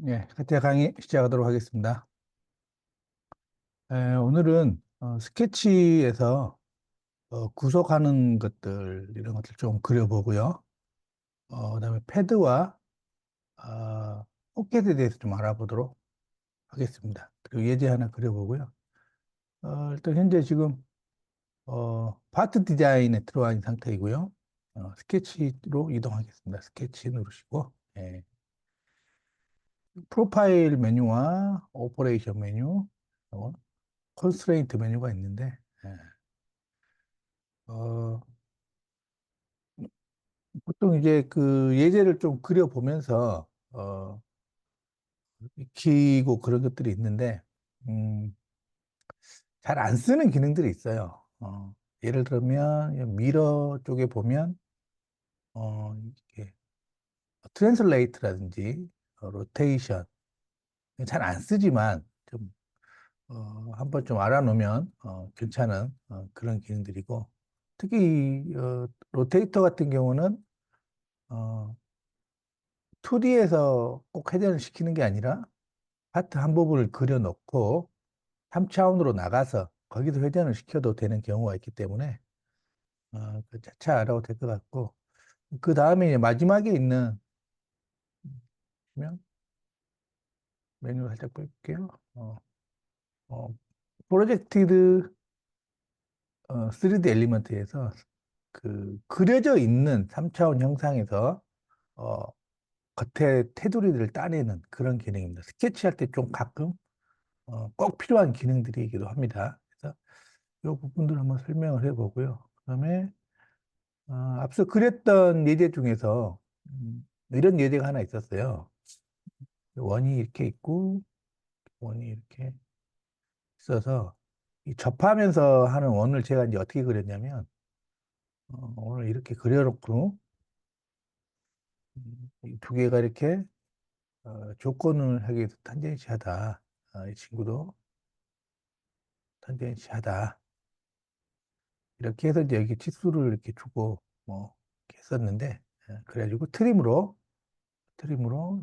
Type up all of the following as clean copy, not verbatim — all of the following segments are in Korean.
예, 가짜 강의 시작하도록 하겠습니다. 오늘은 스케치에서 구속하는 것들, 이런 것들 좀 그려보고요. 그다음에 패드와 포켓에 대해서 좀 알아보도록 하겠습니다. 그리고 예제 하나 그려보고요. 일단 현재 지금 파트 디자인에 들어와 있는 상태이고요. 스케치로 이동하겠습니다. 스케치 누르시고, 예, 프로파일 메뉴와 오퍼레이션 메뉴, 컨스트레인트 메뉴가 있는데, 예, 어, 보통 이제 그 예제를 좀 그려보면서, 익히고 그런 것들이 있는데, 음, 잘 안 쓰는 기능들이 있어요. 예를 들면, 이 미러 쪽에 보면, 이렇게 트랜슬레이트라든지, 로테이션, 잘 안 쓰지만, 좀, 한번 좀 알아놓으면, 괜찮은, 그런 기능들이고, 특히, 로테이터 같은 경우는, 어, 2D에서 꼭 회전을 시키는 게 아니라 파트 한 부분을 그려놓고 3차원으로 나가서 거기서 회전을 시켜도 되는 경우가 있기 때문에 그 차차 알아도 될 것 같고 그 다음에 이제 마지막에 있는 면 메뉴 살짝 볼게요. 어, 프로젝티드 3D 엘리먼트에서 그 그려져 있는 3차원 형상에서 어, 겉에 테두리들을 따내는 그런 기능입니다. 스케치할 때 좀 가끔 꼭 필요한 기능들이기도 합니다. 그래서 이 부분들 한번 설명을 해보고요. 그다음에 앞서 그렸던 예제 중에서 이런 예제가 하나 있었어요. 원이 이렇게 있고 원이 이렇게 있어서 이 접하면서 하는 원을 제가 이제 어떻게 그렸냐면 원을 이렇게 그려놓고 이두 개가 이렇게 조건을 하기 위해서 탄젠시하다. 이 친구도 탄젠시하다. 이렇게 해서 이제 여기 치수를 이렇게 주고 뭐 이렇게 했었는데 그래가지고 트림으로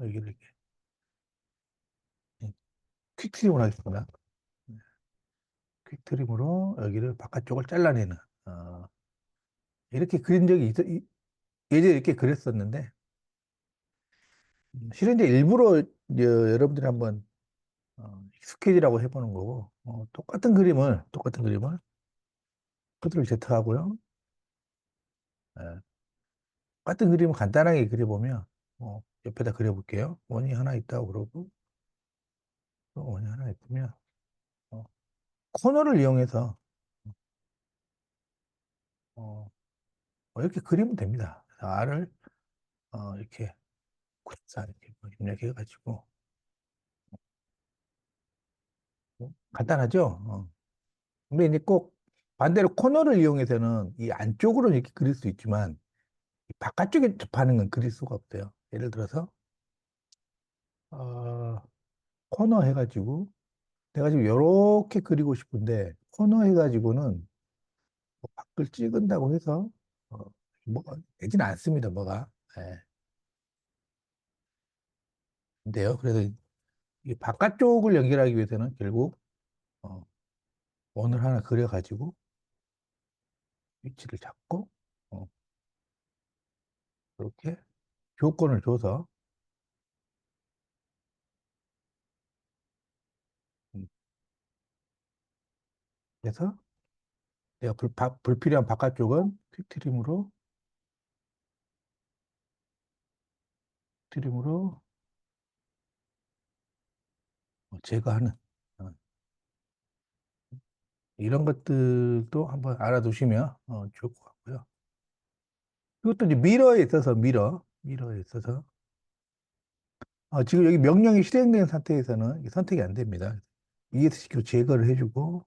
여기를 이렇게 퀵 트림을 하겠습니다. 퀵 트림으로 여기를 바깥쪽을 잘라내는 어, 이렇게 그린 적이 예전에 이렇게 그렸었는데 실은 이제 일부러 여러분들이 한번 익숙해지라고 해보는 거고 똑같은 그림을 컨트롤 Z 하고요. 예, 똑같은 그림을 간단하게 그려보면 옆에다 그려볼게요. 원이 하나 있다고 그러고 또 원이 하나 있으면 어, 코너를 이용해서 어, 이렇게 그리면 됩니다. 그래서 R을 이렇게 94 이렇게 뭐 입력해가지고 간단하죠? 근데 이제 꼭 반대로 코너를 이용해서는 이 안쪽으로 이렇게 그릴 수 있지만 이 바깥쪽에 접하는 건 그릴 수가 없어요. 예를 들어서 어, 코너 해가지고 내가 지금 이렇게 그리고 싶은데 코너 해가지고는 뭐 밖을 찍은다고 해서 어, 뭐가 되지는 않습니다. 뭐가. 예. 근데요. 그래서 이 바깥쪽을 연결하기 위해서는 결국 어, 원을 하나 그려가지고 위치를 잡고 어, 이렇게 조건을 줘서 음, 그래서 내가 불필요한 바깥쪽은 트림으로 제거하는 어, 이런 것들도 한번 알아두시면 좋을 것 같고요. 이것도 이제 미러에 있어서 지금 여기 명령이 실행된 상태에서는 이게 선택이 안 됩니다. ESC로 제거를 해주고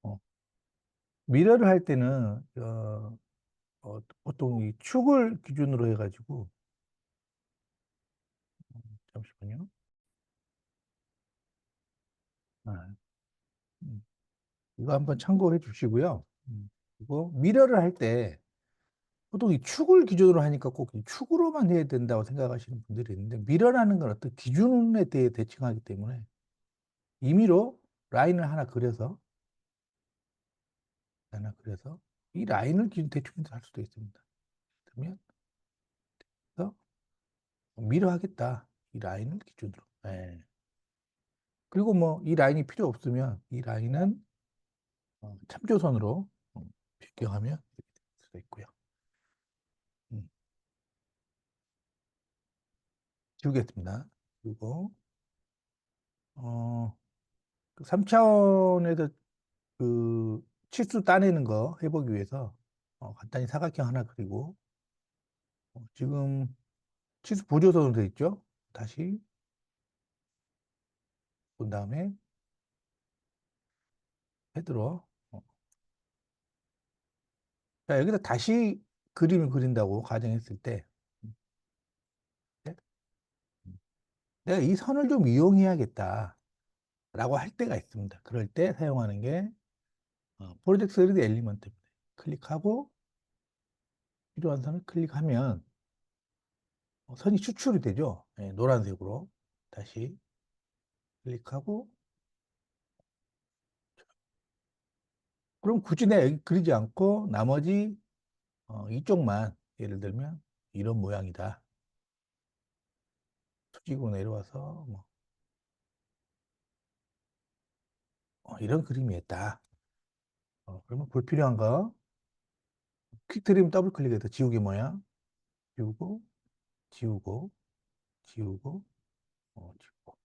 어, 미러를 할 때는 보통 이 축을 기준으로 해가지고 잠시만요. 아, 음, 이거 한번 참고해 주시고요. 그리고 미러를 할 때 보통 이 축을 기준으로 하니까 꼭 이 축으로만 해야 된다고 생각하시는 분들이 있는데, 미러라는 건 어떤 기준에 대해 대칭하기 때문에 임의로 라인을 하나 그려서 이 라인을 기준 대충해서 할 수도 있습니다. 그러면 그래서 미러 하겠다. 이 라인을 기준으로. 예. 그리고 뭐 이 라인이 필요 없으면 이 라인은 참조선으로 변경하면 이렇게 될 수도 있고요. 음, 지우겠습니다. 그리고 어, 3차원에서 그 치수 따내는 거 해보기 위해서 간단히 사각형 하나 그리고 지금 치수 보조선으로 되어 있죠? 다시 본 다음에 헤드로 자, 여기다 다시 그림을 그린다고 가정했을 때 네? 내가 이 선을 좀 이용해야겠다 라고 할 때가 있습니다. 그럴 때 사용하는 게 프로젝트 3D 엘리먼트입니다. 클릭하고 필요한 선을 클릭하면 선이 추출이 되죠. 예, 노란색으로 다시 클릭하고 그럼 굳이 내가 여기 그리지 않고 나머지 이쪽만 예를 들면 이런 모양이다. 수직으로 내려와서 뭐 이런 그림이었다. 그러면 불필요한 거 퀵 드림 더블 클릭해서 지우개 모양 지우고 지우고 지우고 지우고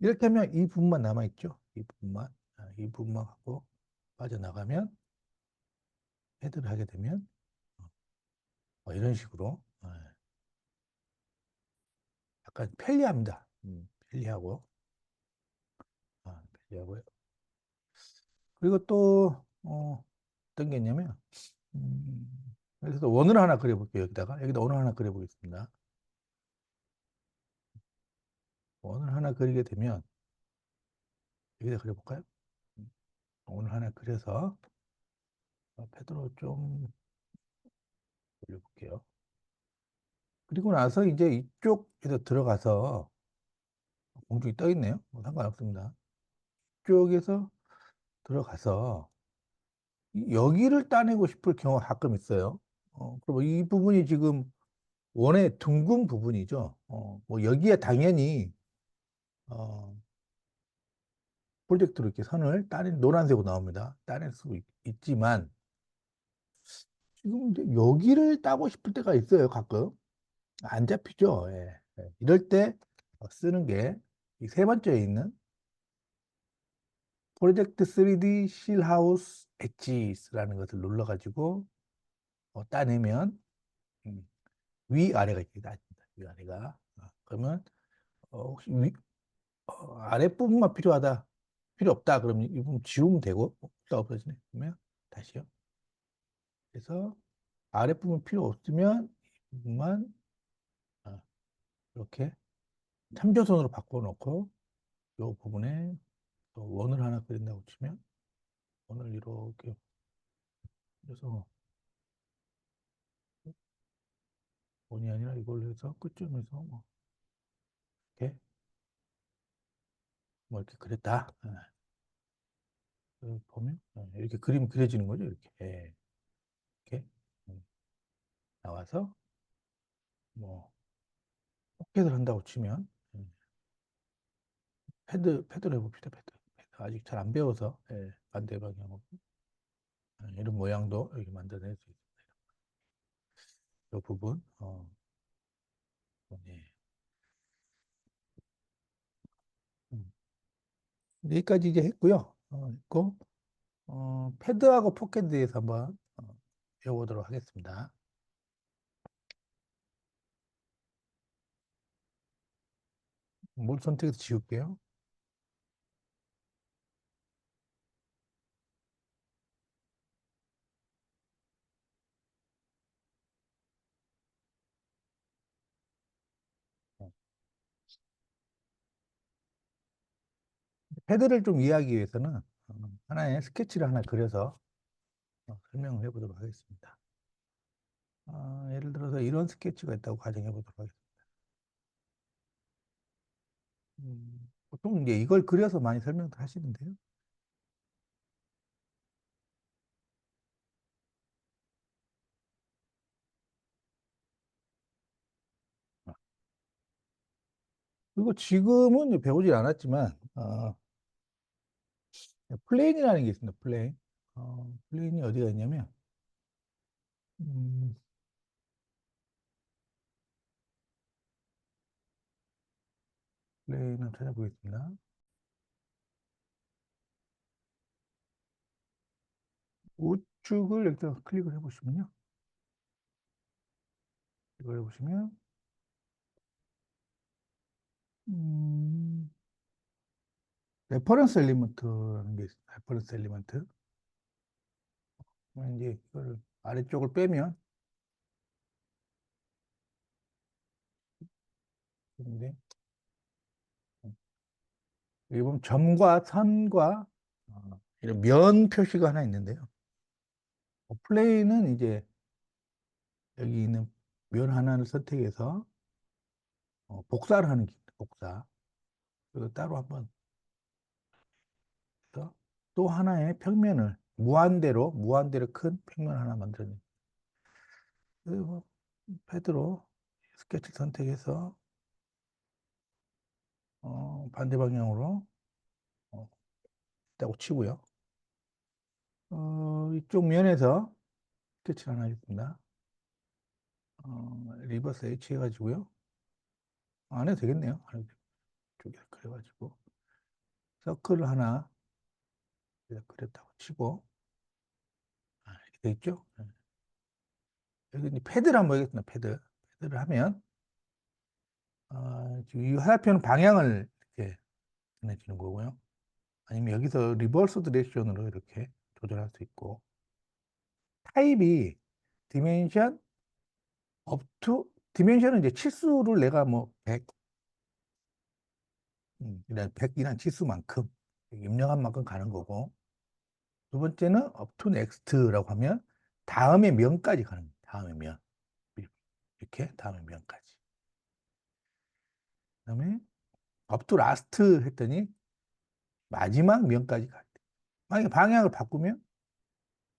이렇게 하면 이 부분만 남아있죠. 이 부분만 하고 빠져나가면 헤드를 하게 되면 이런 식으로 약간 편리합니다. 편리하고 편리하고요. 그리고 또 어떤 게 있냐면 그래서 원을 하나 그려볼게요. 여기다 원을 하나 그려보겠습니다. 원을 하나 그리게 되면 여기다 그려볼까요? 원을 하나 그려서 패드로 좀 올려볼게요. 그리고 나서 이제 이쪽에서 들어가서 공중이 떠 있네요. 뭐 상관없습니다. 이쪽에서 들어가서 여기를 따내고 싶을 경우가 가끔 있어요. 그리고 이 부분이 지금 원의 둥근 부분이죠. 뭐 여기에 당연히 어, 프로젝트로 이렇게 선을 노란색으로 나옵니다. 따낼 수 있지만 지금 이제 여기를 따고 싶을 때가 있어요. 가끔 안 잡히죠. 예. 예. 이럴 때 쓰는 게 이 세 번째에 있는 프로젝트 3D 실하우스 엣지스라는 것을 눌러가지고 따내면 음, 위아래가 이렇게 나집니다. 위아래가. 그러면 혹시 아랫부분만 필요하다. 필요 없다. 그러면 이 부분 지우면 되고 없다 없어지네. 그러면 다시요. 그래서 아랫부분 필요 없으면 이 부분만 이렇게 참조선으로 바꿔놓고 이 부분에 또 원을 하나 그린다고 치면 원을 이렇게 그래서 원이 아니라 이걸로 해서 끝점에서 이렇게 이렇게 그렸다. 보면 이렇게 그림 그려지는 거죠. 이렇게 이렇게 음, 나와서 뭐 포켓을 한다고 치면 패드를 해봅시다. 패드 아직 잘 안 배워서 반대 방향으로 이런 모양도 이렇게 만들어낼 수 있습니다. 이 부분 네. 음. 여기까지 이제 했고요. 있고 패드하고 포켓에 대해서 한번 배워보도록 하겠습니다. 뭘 선택해서 지울게요. 어, 패드를 좀 이해하기 위해서는 하나의 스케치를 하나 그려서 설명을 해보도록 하겠습니다. 예를 들어서 이런 스케치가 있다고 가정해 보도록 하겠습니다. 보통 이제 이걸 그려서 많이 설명을 하시는데요. 그리고 지금은 이제 배우지 않았지만, 플레인이라는 게 있습니다. 플레인. 플레인이 어디가 있냐면, 음, 플레인을 찾아보겠습니다. 우측을 여기다 클릭을 해보시면요. 이걸 해보시면, 음, 레퍼런스 엘리먼트라는 게 있습니다. 레퍼런스 엘리먼트. 이제 이걸 아래쪽을 빼면, 근데 여기 보면 점과 선과 이런 면 표시가 하나 있는데요. 플레이는 이제 여기 있는 면 하나를 선택해서 복사를 하는 기입니다. 복사. 그리고 따로 한번 또 하나의 평면을 무한대로 큰 평면 하나 만들어냅니다. 그리고 패드로 스케치 선택해서 반대 방향으로 있다고 치고요. 이쪽 면에서 스케치를 하나 하겠습니다. 리버스 H 해가지고요. 안 해도 되겠네요. 안 해도 되고. 쪽에 그래가지고 서클을 하나 그렸다고 치고 이렇게 돼 있죠. 네. 여기 이제 패드를 한번 보겠습니다. 패드를 하면 지금 이 화살표는 방향을 이렇게 전해주는 거고요. 아니면 여기서 리버스 디렉션으로 이렇게 조절할 수 있고 타입이 디멘션 업투 디멘션은 이제 치수를 내가 뭐 100, 이란 100이란 치수만큼 입력한 만큼 가는 거고 두 번째는 up to next라고 하면 다음의 면까지 가는 거예요. 다음의 면. 이렇게 다음의 면까지. 그다음에 up to last 했더니 마지막 면까지 가야 돼. 만약에 방향을 바꾸면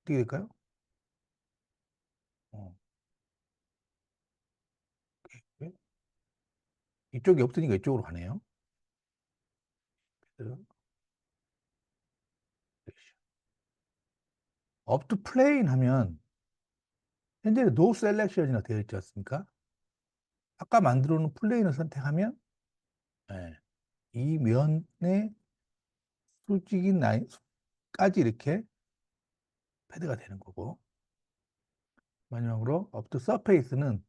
어떻게 될까요? 어, 이렇게. 이쪽이 없으니까 이쪽으로 가네요. up to plane 하면 현재는 no selection이라 되어 있지 않습니까? 아까 만들어 놓은 플레인을 선택하면 예, 이 면의 수직인 라인까지 이렇게 패드가 되는 거고 마지막으로 up to surface는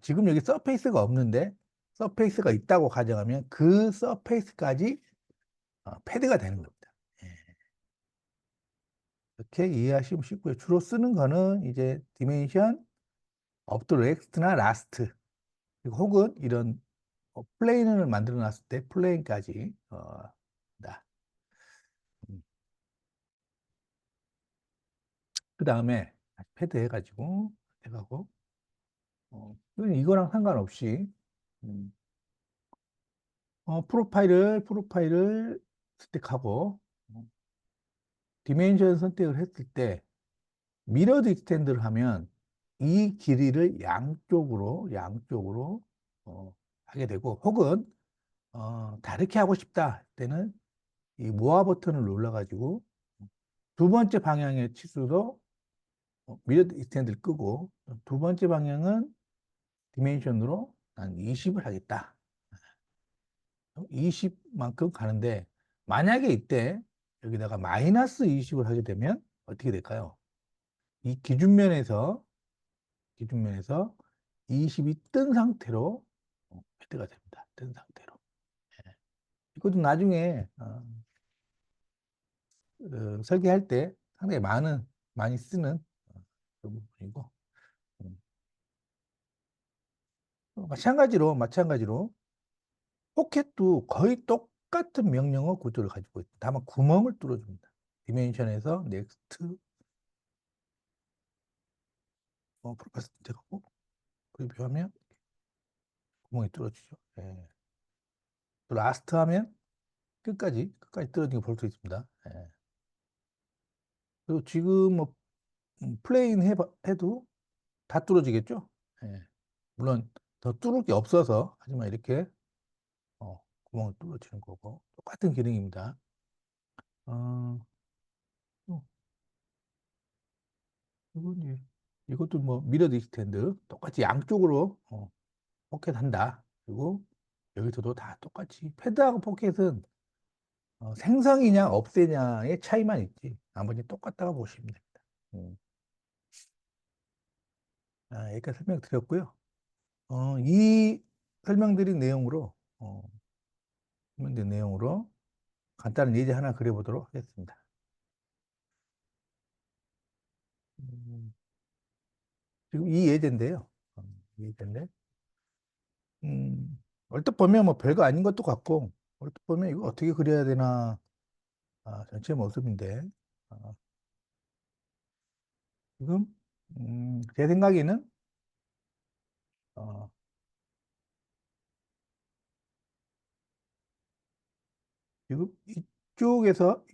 지금 여기 서페이스가 없는데 서페이스가 있다고 가정하면 그 서페이스까지 패드가 되는 겁니다. 예. 이렇게 이해하시면 쉽고요. 주로 쓰는 거는 이제 디멘션, 업도 렉스트나 라스트 혹은 이런 플레인을 만들어 놨을 때 플레인까지 다. 그 다음에 패드 해가지고 해가고 이거랑 상관없이 음, 프로파일을 선택하고 디멘션 선택을 했을 때 미러드 익스텐드를 하면 이 길이를 양쪽으로 하게 되고 혹은 다르게 하고 싶다 할 때는 이 모아 버튼을 눌러가지고 두 번째 방향의 치수도 미러드 익스텐드를 끄고 두 번째 방향은 디멘션으로 난 20을 하겠다. 20만큼 가는데 만약에 이때 여기다가 마이너스 20을 하게 되면 어떻게 될까요? 이 기준면에서 20이 뜬 상태로 패드가 됩니다. 뜬 상태로. 예. 이것도 나중에 설계할 때 상당히 많이 쓰는 그 부분이고 음. 마찬가지로 포켓도 거의 똑같은 명령어 구조를 가지고 있다. 다만 구멍을 뚫어줍니다. 디멘션에서 넥스트 프로파일 선택하고 프리뷰하면 구멍이 뚫어지죠. 예. 또 라스트 하면 끝까지 뚫어진 거 볼 수 있습니다. 예. 그리고 지금 뭐 플레인 해도 다 뚫어지겠죠? 예. 물론 더 뚫을 게 없어서 하지만 이렇게 구멍을 뚫어지는 거고 똑같은 기능입니다. 어, 또 이것도 뭐 미러 디스텐드 똑같이 양쪽으로 포켓 한다. 그리고 여기서도 다 똑같이 패드하고 포켓은 생성이냐 없애냐의 차이만 있지 나머지 똑같다고 보시면 됩니다. 음. 여기까지 설명드렸고요. 이 설명드린 내용으로 설명드린 내용으로 간단한 예제 하나 그려보도록 하겠습니다. 음, 지금 이 예제인데요. 이 예제인데 얼핏 보면 뭐 별거 아닌 것도 같고 얼핏 보면 이거 어떻게 그려야 되나 전체 모습인데 아, 지금 제 생각에는 어, 지금 이쪽에서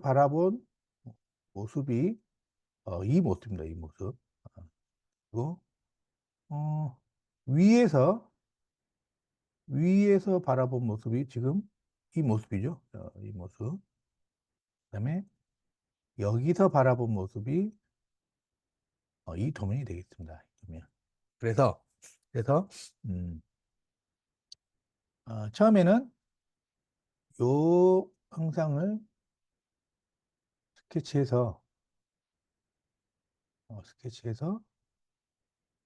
바라본 모습이 이 모습입니다. 이 모습. 그리고 어, 위에서 위에서 바라본 모습이 지금 이 모습이죠. 이 모습. 그다음에 여기서 바라본 모습이 이 도면이 되겠습니다. 이 도면. 그래서 그래서 음, 처음에는 요 형상을 스케치해서 스케치해서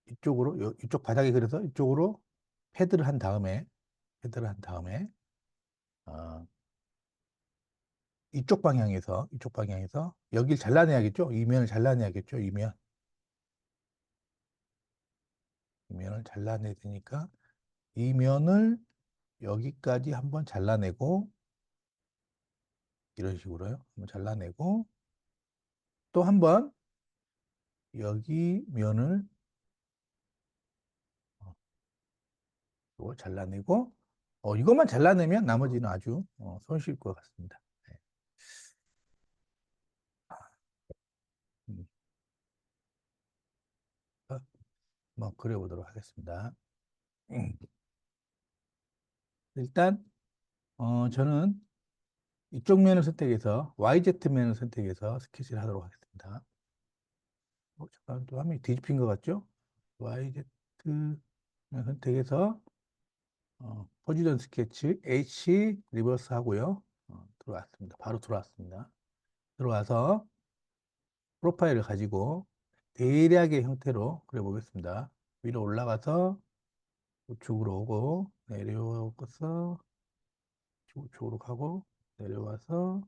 이쪽 바닥에 그려서 이쪽으로 패드를 한 다음에 패드를 한 다음에 어, 이쪽 방향에서 여기를 잘라내야겠죠? 이면을 잘라내야겠죠? 이면을 잘라내야 되니까 이면을 여기까지 한번 잘라내고 이런 식으로요. 한번 잘라내고 또 한번 여기 면을 이걸 잘라내고 이것만 잘라내면 나머지는 아주 손쉬울 것 같습니다. 네. 음, 한번 그려보도록 하겠습니다. 음, 일단 저는 이쪽 면을 선택해서 YZ 면을 선택해서 스케치를 하도록 하겠습니다. 잠깐 또 화면이 뒤집힌 것 같죠? YZ 면 선택해서 포지션 스케치 H 리버스 하고요. 들어왔습니다. 바로 들어왔습니다. 들어와서 프로파일을 가지고 대략의 형태로 그려보겠습니다. 위로 올라가서 우측으로 오고 내려와서 우측으로 가고 내려와서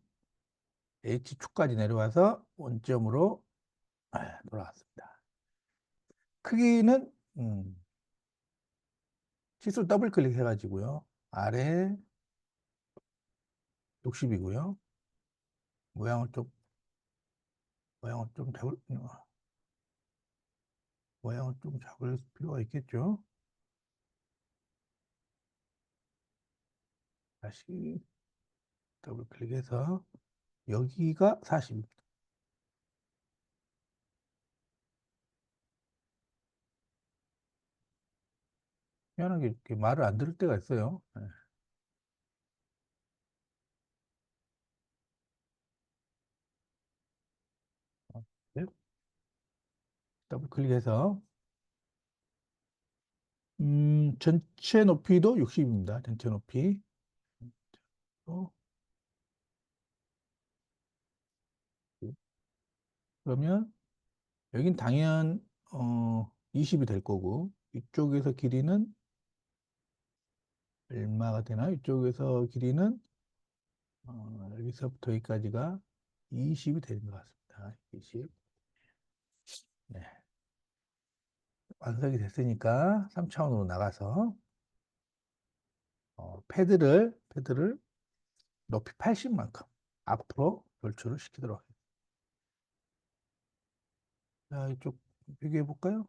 H축까지 내려와서 원점으로 돌아왔습니다. 크기는 치수 더블 클릭해가지고요. 아래 60이고요. 모양을 좀 모양을 좀 잡을 모양을 좀 잡을 필요가 있겠죠. 다시 더블 클릭해서 여기가 40입니다. 희한하게 이렇게 말을 안 들을 때가 있어요. 네. 더블 클릭해서 전체 높이도 60입니다. 전체 높이. 또 그러면 여긴 당연 20이 될 거고 이쪽에서 길이는 얼마가 되나? 이쪽에서 길이는 여기서부터 여기까지가 20이 되는 것 같습니다. 20. 네. 완성이 됐으니까 3차원으로 나가서 패드를 높이 80만큼 앞으로 돌출을 시키도록 하겠습니다. 자, 이쪽 비교해 볼까요?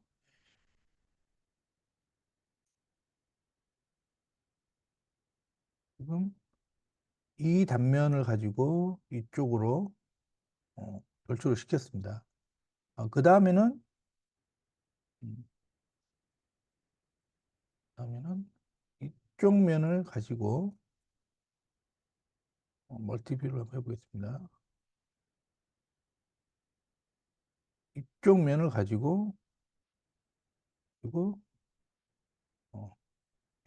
지금 이 단면을 가지고 이쪽으로 돌출을 시켰습니다. 그 다음에는 이쪽 면을 가지고 멀티뷰를 한번 해보겠습니다. 이쪽 면을 가지고 그리고 어,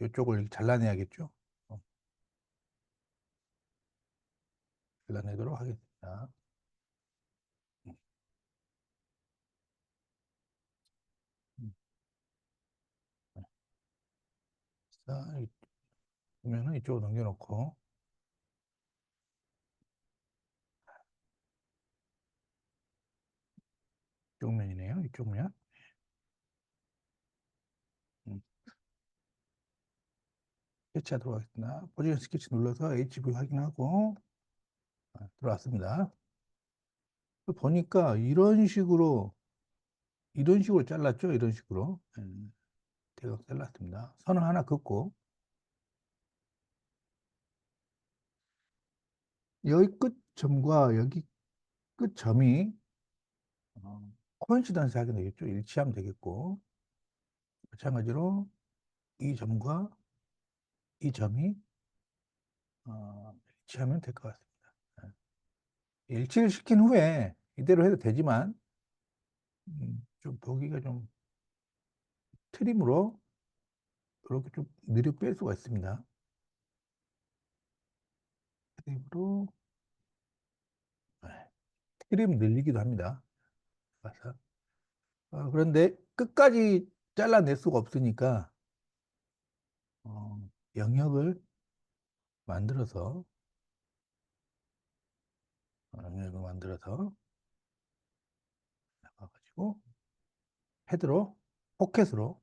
이쪽을 이렇게 잘라내야겠죠. 어, 잘라내도록 하겠습니다. 음, 음. 자, 이 면은 이쪽으로 넘겨놓고 이쪽 면이네요. 이쪽 면. 음, 스케치하도록 하겠습니다. 포지션 스케치 눌러서 HV 확인하고 들어왔습니다. 보니까 이런 식으로 잘랐죠. 이런 식으로 대각 잘랐습니다. 선을 하나 긋고 여기 끝점과 여기 끝점이 코인시던스 하게 되겠죠. 일치하면 되겠고 마찬가지로 이 점과 이 점이 일치하면 될 것 같습니다. 일치를 시킨 후에 이대로 해도 되지만 좀 보기가 좀 트림으로 이렇게 좀 느려 뺄 수가 있습니다. 트림으로 네, 트림 늘리기도 합니다. 그래서, 그런데 끝까지 잘라낼 수가 없으니까 어, 영역을 만들어서 영역을 만들어서 가지고 헤드로 포켓으로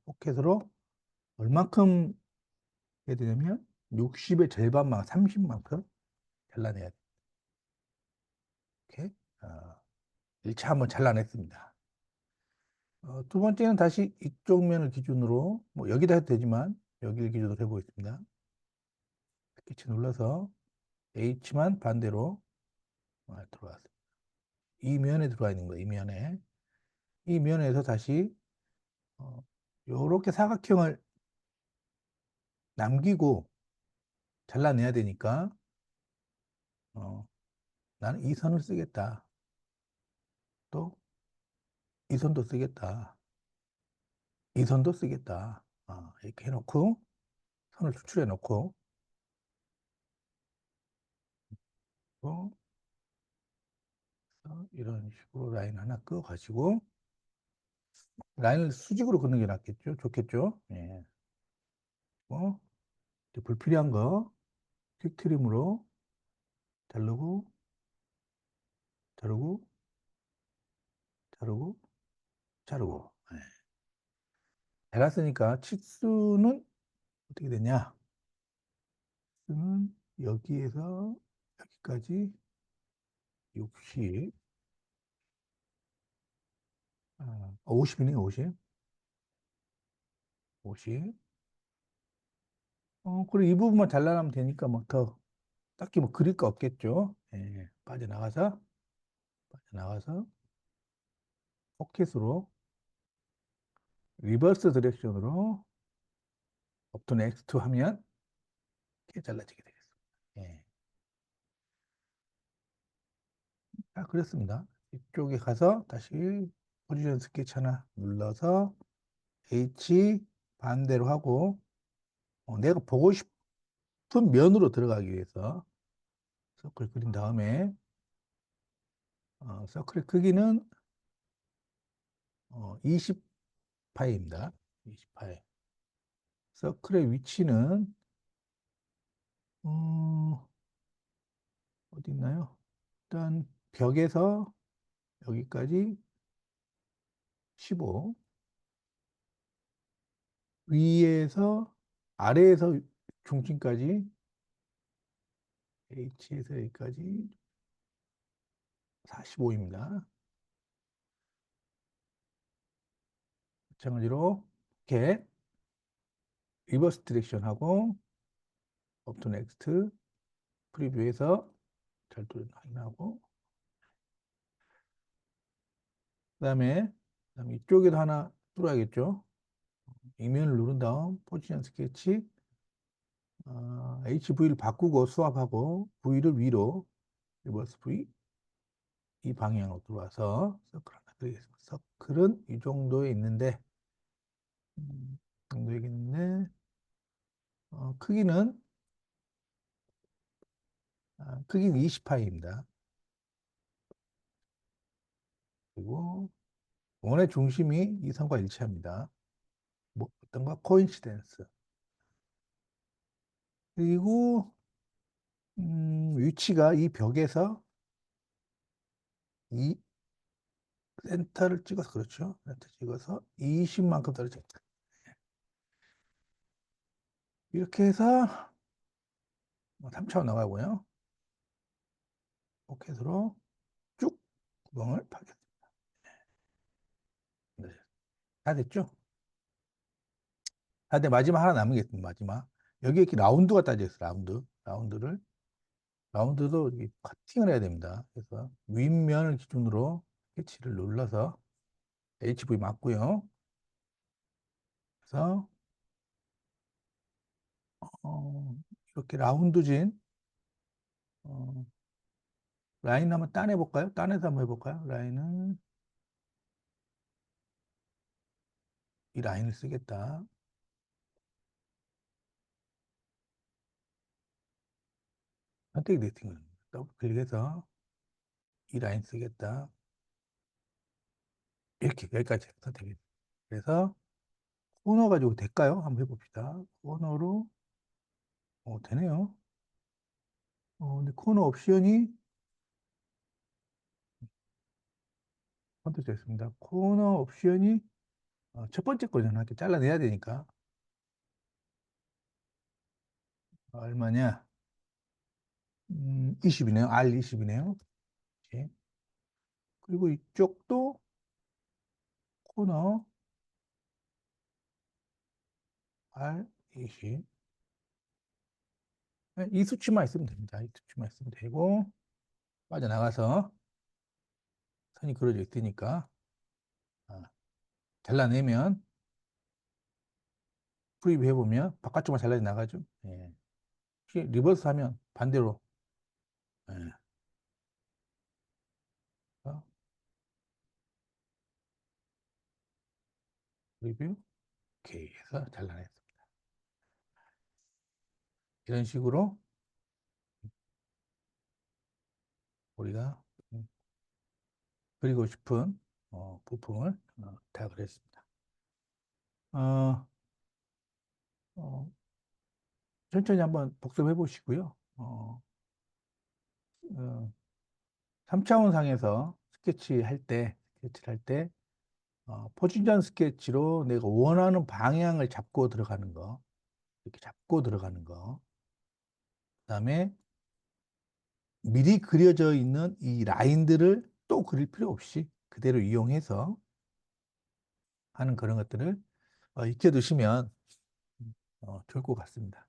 얼만큼 해야 되냐면 60의 절반만 30만큼 잘라내야 돼. 이렇게 1차 한번 잘라냈습니다. 두 번째는 다시 이쪽 면을 기준으로 뭐 여기다 해도 되지만 여기를 기준으로 해보겠습니다. 스케치 눌러서 H만 반대로 들어왔습니다. 이 면에 들어와 있는 거예요. 이 면에. 이 면에서 다시 이렇게 사각형을 남기고 잘라내야 되니까 어, 나는 이 선을 쓰겠다. 또 이 선도 쓰겠다. 이 선도 쓰겠다. 이렇게 해놓고 선을 추출해 놓고 이런 식으로 라인 하나 그어가지고 라인을 수직으로 긋는 게 낫겠죠? 좋겠죠? 예. 이제 불필요한 거 퀵 트림으로 자르고 자르고 자르고 자르고 예. 잘랐으니까 치수는 어떻게 되냐? 치수는 여기에서 여기까지 60 50이네요. 50 그리고 이 부분만 잘라내면 되니까 뭐 더 딱히 뭐 그릴 거 없겠죠? 예. 빠져나가서 포켓으로 리버스 디렉션으로 버튼 X2 하면 이렇게 잘라지게 되겠습니다. 예. 그랬습니다. 이쪽에 가서 다시 포지션 스케치 하나 눌러서 H 반대로 하고 내가 보고 싶은 면으로 들어가기 위해서 서클 그린 다음에 서클의 크기는 20파이입니다. 20파이. 서클의 위치는 어, 어디 있나요? 일단 벽에서 여기까지 15, 위에서 아래에서 중심까지 H에서 여기까지 45입니다. 마찬가지로 이렇게 리버스 디렉션하고 업투 넥스트 프리뷰에서 잘 뚫린 확인하고 그다음에 이쪽에도 하나 뚫어야겠죠. 이면을 누른 다음 포지션 스케치 HV를 바꾸고 수압하고 V를 위로 리버스 V 이 방향으로 들어와서 서클 하나 그리겠습니다. 서클은 이 정도에 있는데 이 정도에 있는데 크기는 20파이입니다. 그리고 원의 중심이 이 선과 일치합니다. 뭐 어떤가 코인시덴스. 그리고 위치가 이 벽에서 이 센터를 찍어서 그렇죠. 센터 찍어서 20만큼 떨어집니다. 이렇게 해서 3차원 나가고요. 포켓으로 쭉 구멍을 파겠습니다. 네. 다 됐죠? 다 됐. 마지막 하나 남겠습니다. 마지막. 여기 이렇게 라운드가 따져 있어요. 라운드도 이렇게 커팅을 해야 됩니다. 그래서 윗면을 기준으로 스케치를 눌러서 HV 맞고요. 그래서 이렇게 라운드진 어, 라인 한번 따내볼까요? 따내서 한번 해볼까요? 라인은 이 라인을 쓰겠다. 선택이 되는 거예요. 더블 클릭해서 이 라인 쓰겠다. 이렇게 여기까지 선택이. 그래서 코너 가지고 될까요? 한번 해봅시다. 코너로 되네요. 근데 코너 옵션이 선택됐습니다. 코너 옵션이 첫 번째 거는 이렇게 잘라내야 되니까 얼마냐? 20이네요. R20이네요. 그리고 이쪽도 코너 R20. 이 수치만 있으면 됩니다. 이 수치만 있으면 되고 빠져나가서 선이 그려져 있으니까 아, 잘라내면 프리뷰 해보면 바깥쪽만 잘라져 나가죠. 예. 혹시 리버스 하면 반대로 예. 프리뷰 오케이 해서 잘라냈습니다. 이런 식으로 우리가 그리고 싶은 부품을 다 그렸습니다. 어, 어, 천천히 한번 복습해 보시고요. 3차원 상에서 스케치를 할 때, 포지션 스케치로 내가 원하는 방향을 잡고 들어가는 거, 이렇게 잡고 들어가는 거, 그다음에 미리 그려져 있는 이 라인들을 또 그릴 필요 없이 그대로 이용해서 하는 그런 것들을 익혀두시면 좋을 것 같습니다.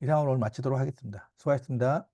이상으로 오늘 마치도록 하겠습니다. 수고하셨습니다.